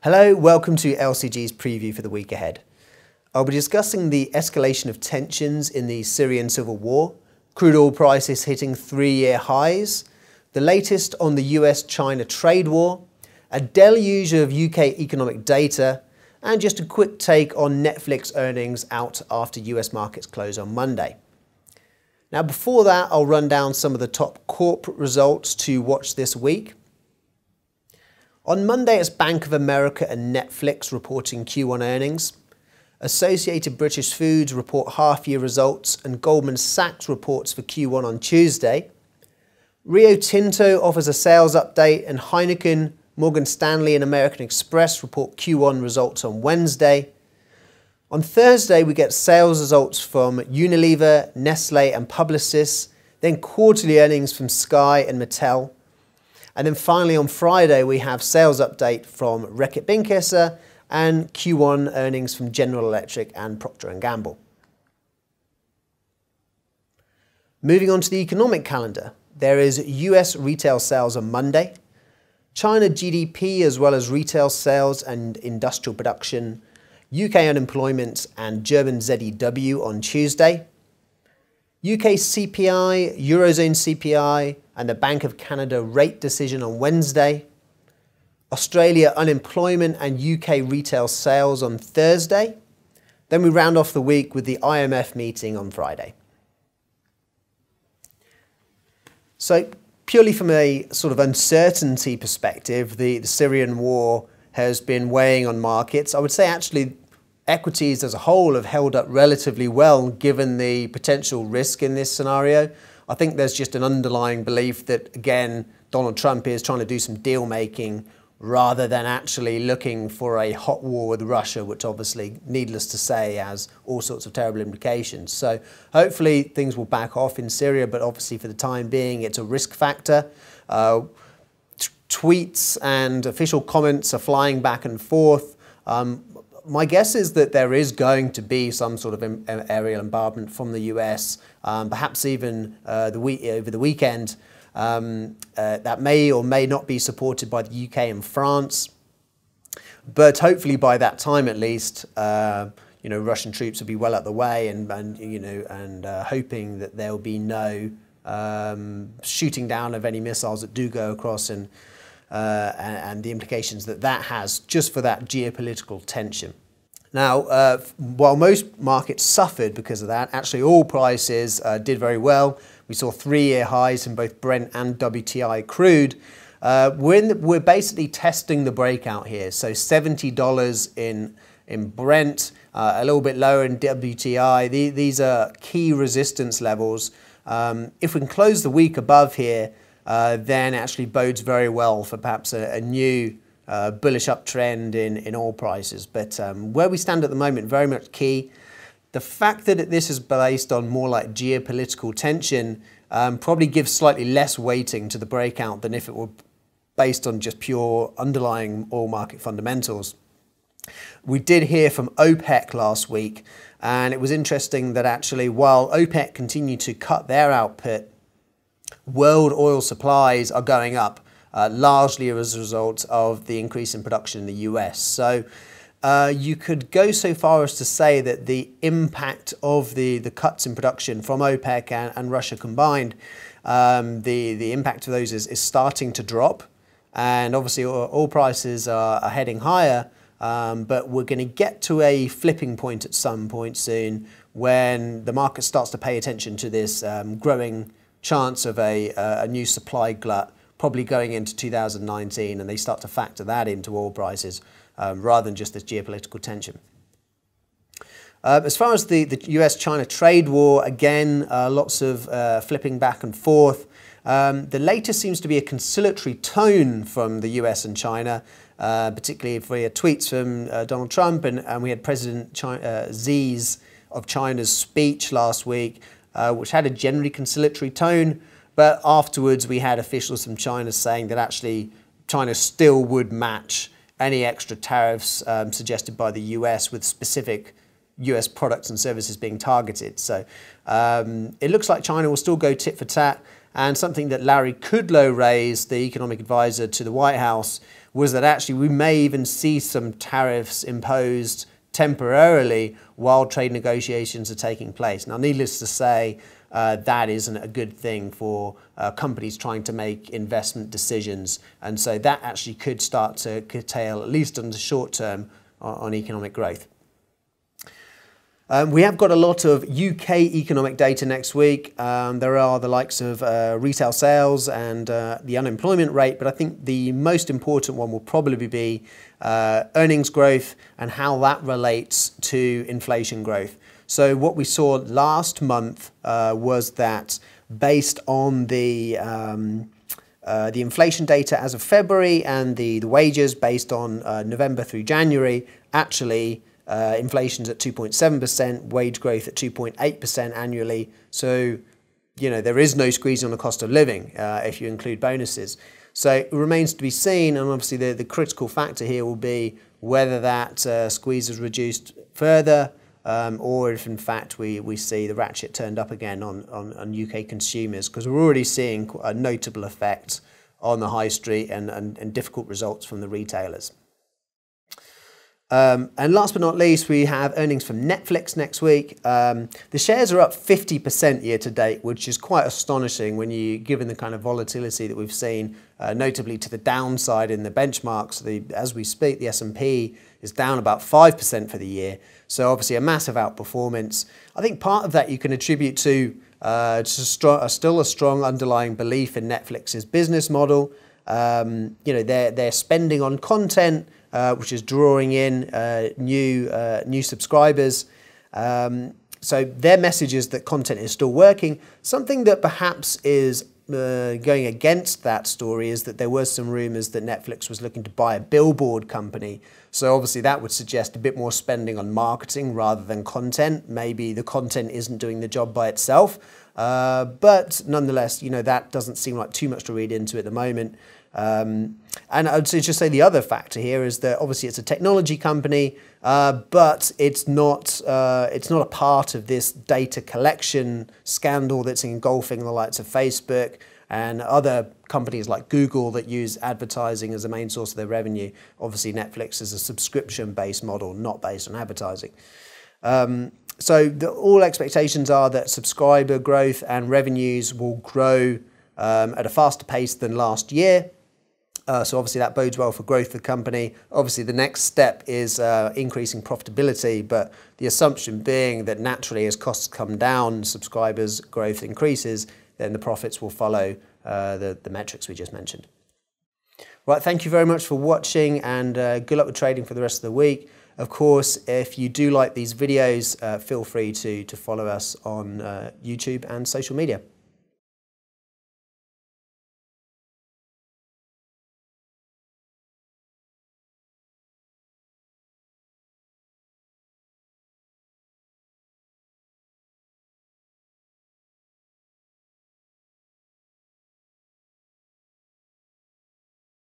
Hello, welcome to LCG's preview for the week ahead. I'll be discussing the escalation of tensions in the Syrian civil war, crude oil prices hitting 3-year highs, the latest on the US-China trade war, a deluge of UK economic data, and just a quick take on Netflix earnings out after US markets close on Monday. Now before that, I'll run down some of the top corporate results to watch this week. On Monday, it's Bank of America and Netflix reporting Q1 earnings. Associated British Foods report half-year results, and Goldman Sachs reports for Q1 on Tuesday. Rio Tinto offers a sales update, and Heineken, Morgan Stanley and American Express report Q1 results on Wednesday. On Thursday, we get sales results from Unilever, Nestle and Publicis, then quarterly earnings from Sky and Mattel. And then finally on Friday, we have sales update from Reckitt Benckiser and Q1 earnings from General Electric and Procter & Gamble. Moving on to the economic calendar, there is US retail sales on Monday, China GDP as well as retail sales and industrial production, UK unemployment and German ZEW on Tuesday, UK CPI, Eurozone CPI, and the Bank of Canada rate decision on Wednesday, Australia unemployment and UK retail sales on Thursday. Then we round off the week with the IMF meeting on Friday. So purely from a sort of uncertainty perspective, the Syrian war has been weighing on markets. I would say actually equities as a whole have held up relatively well given the potential risk in this scenario. I think there's just an underlying belief that, again, Donald Trump is trying to do some deal making rather than actually looking for a hot war with Russia, which obviously, needless to say, has all sorts of terrible implications. So hopefully things will back off in Syria, but obviously for the time being, it's a risk factor. Tweets and official comments are flying back and forth. My guess is that there is going to be some sort of aerial bombardment from the US, perhaps even over the weekend, that may or may not be supported by the UK and France. But hopefully by that time at least, Russian troops will be well out of the way and hoping that there will be no shooting down of any missiles that do go across and the implications that that has just for that geopolitical tension. Now, while most markets suffered because of that, actually oil prices did very well. We saw 3-year highs in both Brent and WTI crude. We're basically testing the breakout here. So $70 in Brent, a little bit lower in WTI. These are key resistance levels. If we can close the week above here, then actually bodes very well for perhaps a new bullish uptrend in oil prices. But where we stand at the moment, very much key. The fact that this is based on more like geopolitical tension probably gives slightly less weighting to the breakout than if it were based on just pure underlying oil market fundamentals. We did hear from OPEC last week, and it was interesting that actually while OPEC continued to cut their output, world oil supplies are going up, largely as a result of the increase in production in the US. So you could go so far as to say that the impact of the cuts in production from OPEC and Russia combined, the impact of those is starting to drop. And obviously oil prices are heading higher, but we're going to get to a flipping point at some point soon when the market starts to pay attention to this growing chance of a new supply glut probably going into 2019, and they start to factor that into oil prices rather than just this geopolitical tension. As far as the US-China trade war, again, lots of flipping back and forth. The latest seems to be a conciliatory tone from the US and China, particularly via tweets from Donald Trump, and we had President Xi's of China's speech last week, which had a generally conciliatory tone. But afterwards, we had officials from China saying that actually China still would match any extra tariffs suggested by the US with specific US products and services being targeted. So it looks like China will still go tit for tat. And something that Larry Kudlow raised, the economic advisor to the White House, was that actually we may even see some tariffs imposed temporarily while trade negotiations are taking place. Now, needless to say, that isn't a good thing for companies trying to make investment decisions. And so that actually could start to curtail, at least in the short term, on economic growth. We have got a lot of UK economic data next week. There are the likes of retail sales and the unemployment rate, but I think the most important one will probably be earnings growth and how that relates to inflation growth. So what we saw last month was that based on the inflation data as of February and the wages based on November through January, actually inflation's at 2.7%, wage growth at 2.8% annually. So, you know, there is no squeeze on the cost of living if you include bonuses. So it remains to be seen, and obviously the critical factor here will be whether that squeeze is reduced further, or if in fact we see the ratchet turned up again on UK consumers, because we're already seeing a notable effect on the high street and difficult results from the retailers. And last but not least, we have earnings from Netflix next week. The shares are up 50% year to date, which is quite astonishing when given the kind of volatility that we've seen, notably to the downside in the benchmarks. As we speak, the S&P is down about 5% for the year. So obviously a massive outperformance. I think part of that you can attribute to still a strong underlying belief in Netflix's business model. You know, they're spending on content, which is drawing in new subscribers. So their message is that content is still working. Something that perhaps is going against that story is that there were some rumours that Netflix was looking to buy a billboard company. So obviously that would suggest a bit more spending on marketing rather than content. Maybe the content isn't doing the job by itself. But nonetheless, you know, that doesn't seem like too much to read into at the moment. And I'd just say the other factor here is that obviously it's a technology company, but it's not a part of this data collection scandal that's engulfing the likes of Facebook and other companies like Google that use advertising as a main source of their revenue. Obviously Netflix is a subscription-based model, not based on advertising. So all expectations are that subscriber growth and revenues will grow at a faster pace than last year. So obviously that bodes well for growth of the company. Obviously the next step is increasing profitability, but the assumption being that naturally as costs come down, subscribers growth increases, then the profits will follow the metrics we just mentioned. Right, thank you very much for watching, and good luck with trading for the rest of the week. Of course, if you do like these videos, feel free to follow us on YouTube and social media.